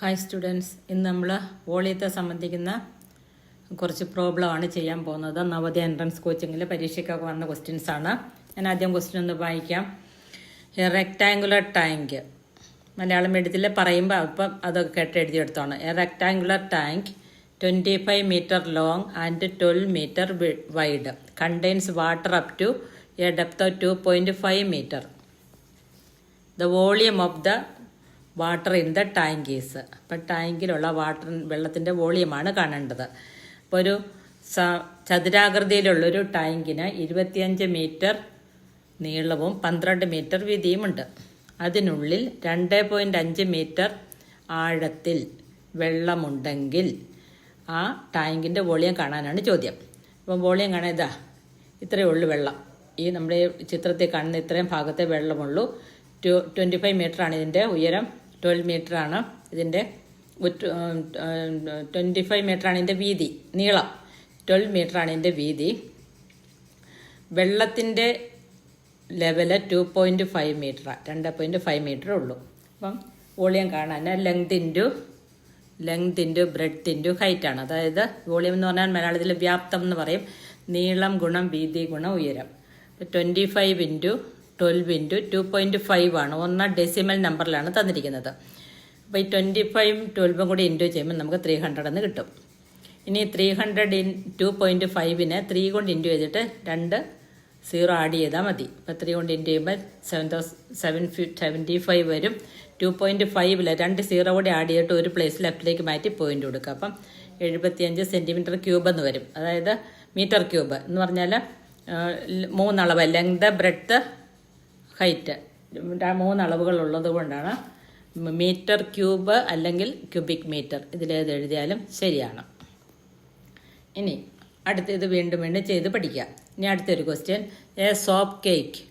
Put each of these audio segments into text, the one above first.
Hi students, ഇന്ന് നമ്മൾ വോളിയത്തെ സംബന്ധിക്കുന്ന കുറച്ച് പ്രോബ്ലമാണ് ചെയ്യാൻ പോകുന്നത്. നവോദയ എൻട്രൻസ് കോച്ചിങ്ങിൽ പരീക്ഷയ്ക്കൊക്കെ വന്ന ക്വസ്റ്റ്യൻസ് ആണ്. ഞാൻ ആദ്യം ക്വസ്റ്റ്യൻ ഒന്ന് വായിക്കാം. എ റെക്ടാങ്കുലർ ടാങ്ക്, മലയാളം മീഡിയത്തിൽ പറയുമ്പോൾ അപ്പം അതൊക്കെ കേട്ട് എഴുതിയെടുത്താണ്. A rectangular tank 25 meter long and 12 meter wide contains water up to a depth of 2.5 meter. The volume of the water in the tank is. അപ്പം ടാങ്കിലുള്ള വെള്ളത്തിൻ്റെ വോളിയമാണ് കാണേണ്ടത്. അപ്പോൾ ഒരു ചതുരാകൃതിയിലുള്ളൊരു ടാങ്കിന് 25 മീറ്റർ നീളവും 12 മീറ്റർ വീതിയുമുണ്ട്. അതിനുള്ളിൽ 2.5 മീറ്റർ ആഴത്തിൽ വെള്ളമുണ്ടെങ്കിൽ ആ ടാങ്കിൻ്റെ വോളിയം കാണാനാണ് ചോദ്യം. അപ്പം വോളിയം കാണാൻ ഇത്രയേ ഉള്ളൂ വെള്ളം. ഈ നമ്മുടെ ചിത്രത്തിൽ കാണുന്ന ഇത്രയും ഭാഗത്തെ വെള്ളമുള്ളൂ. 25 മീറ്ററാണ് ഇതിൻ്റെ ഉയരം, 12 മീറ്ററാണ് ഇതിൻ്റെ 25 മീറ്ററാണ് ഇതിൻ്റെ വീതി, നീളം 12 മീറ്ററാണ് ഇതിൻ്റെ വീതി. വെള്ളത്തിൻ്റെ ലെവല് 2.5 മീറ്ററാണ്, 2.5 മീറ്ററേ ഉള്ളൂ. അപ്പം വോളിയം കാണാൻ ലെങ്ത് ഇൻറ്റു ബ്രെഡ്ത്ത് ഇൻറ്റു ഹൈറ്റാണ്. അതായത് വോളിയം എന്ന് പറഞ്ഞാൽ മലയാളത്തിൽ വ്യാപ്തം എന്ന് പറയും. നീളം ഗുണം വീതി ഗുണം ഉയരം. 25 ഇൻറ്റു 12 ഇൻറ്റു 2.5 ആണ്. ഒന്ന് ഡെസിമൽ നമ്പറിലാണ് തന്നിരിക്കുന്നത്. അപ്പോൾ ഈ 25 12 കൂടി ഇൻറ്റു ചെയ്യുമ്പോൾ നമുക്ക് 300 എന്ന് കിട്ടും. ഇനി 300 2.5നെ 3 കൊണ്ട് ഇൻറ്റു ചെയ്തിട്ട് 2 0 ആഡ് ചെയ്താൽ മതി. അപ്പോൾ 3 കൊണ്ട് ഇൻറ്റു ചെയ്യുമ്പോൾ 775 വരും. 2.5ൽ 2 0 കൂടി ആഡ് ചെയ്തിട്ട് ഒരു പ്ലേസ് ലെഫ്റ്റിലേക്ക് മാറ്റി പോയിന്റ് കൊടുക്കുക. അപ്പം 75 സെൻറ്റിമീറ്റർ ക്യൂബ് എന്ന് വരും. അതായത് മീറ്റർ ക്യൂബ് എന്ന് പറഞ്ഞാൽ 3 അളവ്, ലെങ്ത് ബ്രെഡ്ത്ത് ഹൈറ്റ്, 3 അളവുകൾ ഉള്ളത് കൊണ്ടാണ് മീറ്റർ ക്യൂബ് അല്ലെങ്കിൽ ക്യൂബിക് മീറ്റർ, ഇതിലേത് എഴുതിയാലും ശരിയാണ്. ഇനി അടുത്തത് വീണ്ടും ചെയ്ത് പഠിക്കുക. ഇനി അടുത്തൊരു question. A soap cake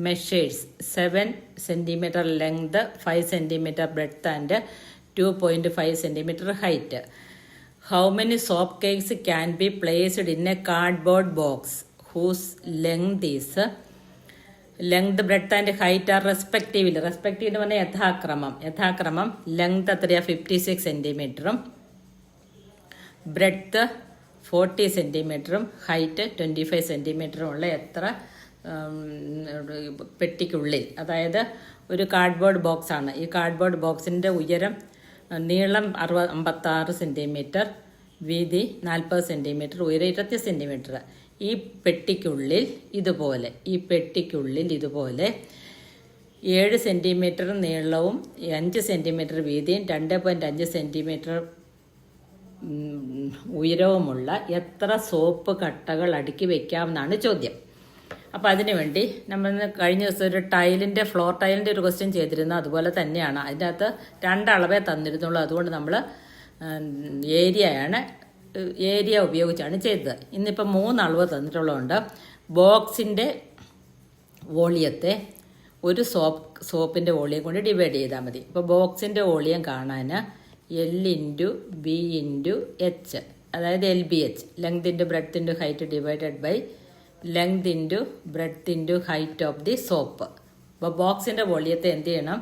measures 7 centimetre length, 5 centimetre breadth and 2.5 centimetre height. How many soap cakes can be placed in a cardboard box whose length is length breadth and height are respectively എന്ന് പറഞ്ഞാൽ യഥാക്രമം length എത്രയാ 56 സെൻറ്റിമീറ്ററും breadth 40 സെൻറ്റിമീറ്ററും height 25 സെൻറ്റിമീറ്ററും ഉള്ള എത്ര പെട്ടിക്കുള്ളിൽ, അതായത് ഒരു cardboard box ആണ്. ഈ കാർഡ്ബോർഡ് ബോക്സിൻ്റെ ഉയരം, നീളം 56 സെൻറ്റിമീറ്റർ, വീതി 40 സെൻറ്റിമീറ്റർ, ഉയരം 20 സെൻറ്റിമീറ്റർ. ഈ പെട്ടിക്കുള്ളിൽ ഇതുപോലെ 7 സെൻറ്റിമീറ്റർ നീളവും 5 സെൻറ്റിമീറ്റർ വീതിയും 2.5 സെൻറ്റിമീറ്റർ ഉയരവുമുള്ള എത്ര സോപ്പ് കട്ടകൾ അടുക്കി വയ്ക്കാമെന്നാണ് ചോദ്യം. അപ്പോൾ അതിനുവേണ്ടി നമ്മൾ കഴിഞ്ഞ ദിവസം ഒരു ഫ്ലോർ ടൈലിൻ്റെ ഒരു ക്വസ്റ്റ്യൻ ചെയ്തിരുന്നു. അതുപോലെ തന്നെയാണ്. അതിൻ്റെ അകത്ത് 2 അളവേ തന്നിരുന്നുള്ളൂ. അതുകൊണ്ട് നമ്മൾ ഏരിയ ഉപയോഗിച്ചാണ് ചെയ്തത്. ഇന്നിപ്പോൾ 3 അളവ് തന്നിട്ടുള്ളതുകൊണ്ട് ബോക്സിൻ്റെ വോളിയത്തെ ഒരു സോപ്പിൻ്റെ വോളിയം കൊണ്ട് ഡിവൈഡ് ചെയ്താൽ മതി. ഇപ്പോൾ ബോക്സിൻ്റെ വോളിയം കാണാൻ L into B into H, അതായത് LBH, length into breadth into height divided by length into breadth into height of the soap. അപ്പോൾ ബോക്സിൻ്റെ വോളിയത്തെ എന്ത് ചെയ്യണം?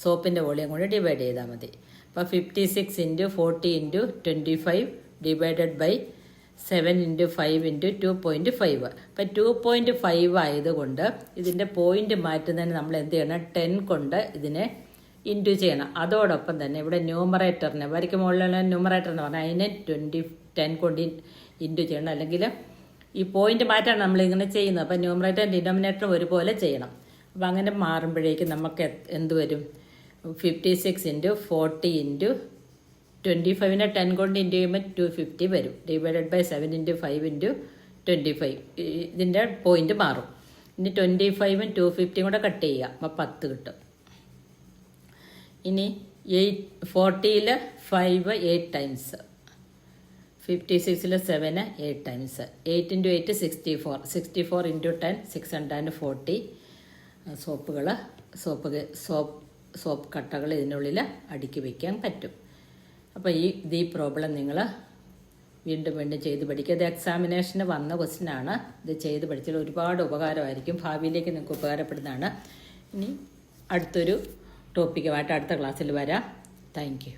സോപ്പിൻ്റെ വോളിയം കൊണ്ട് ഡിവൈഡ് ചെയ്താൽ മതി. അപ്പോൾ 56 into 40 into 25 divided by 7 into 5 into 2.5. അപ്പം 2.5 ആയതുകൊണ്ട് ഇതിൻ്റെ പോയിന്റ് മാറ്റുന്നതിന് നമ്മൾ എന്ത് ചെയ്യണം? 10 കൊണ്ട് ഇതിനെ ഇൻറ്റു ചെയ്യണം. അതോടൊപ്പം തന്നെ ഇവിടെ ന്യൂമറേറ്ററിനെ വരയ്ക്ക് മുകളിലുള്ള ന്യൂമറേറ്ററിന് പറഞ്ഞാൽ അതിനെ 10 കൊണ്ട് ഇൻറ്റു ചെയ്യണം. അല്ലെങ്കിൽ ഈ പോയിന്റ് മാറ്റാണ് നമ്മളിങ്ങനെ ചെയ്യുന്നത്. അപ്പം ന്യൂമറേറ്ററും ഡിനോമിനേറ്ററും ഒരുപോലെ ചെയ്യണം. അപ്പം അങ്ങനെ മാറുമ്പോഴേക്കും നമുക്ക് എന്ത് വരും? 56 ഇൻറ്റു 40 ഇൻറ്റു 25നെ 10 കൊണ്ട് ഇൻറ്റു ചെയ്യുമ്പോൾ 250 വരും. Divided by 7 into 5 into 25. ഇതിൻ്റെ പോയിന്റ് മാറും. ഇനി 25ഉം 250 കൂടെ കട്ട് ചെയ്യുക. അപ്പം 10 കിട്ടും. ഇനി 40ൽ 5 8 ടൈംസ്, 56ൽ 7 8 ടൈംസ്, 8 ഇൻറ്റു 8 64 ഇൻറ്റു 10 640 സോപ്പ് കട്ടകൾ ഇതിനുള്ളിൽ അടുക്കി വയ്ക്കാൻ പറ്റും. അപ്പോൾ ഈ പ്രോബ്ലം നിങ്ങൾ വീണ്ടും ചെയ്ത് പഠിക്കുക. ഇത് എക്സാമിനേഷന് വന്ന ക്വസ്റ്റ്യനാണ്. ഇത് ചെയ്ത് പഠിച്ചാൽ ഒരുപാട് ഉപകാരമായിരിക്കും. ഭാവിയിലേക്ക് നിങ്ങൾക്ക് ഉപകാരപ്പെടുന്നതാണ്. ഇനി അടുത്തൊരു ടോപ്പിക്കുമായിട്ട് അടുത്ത ക്ലാസ്സിൽ വരാം. Thank you.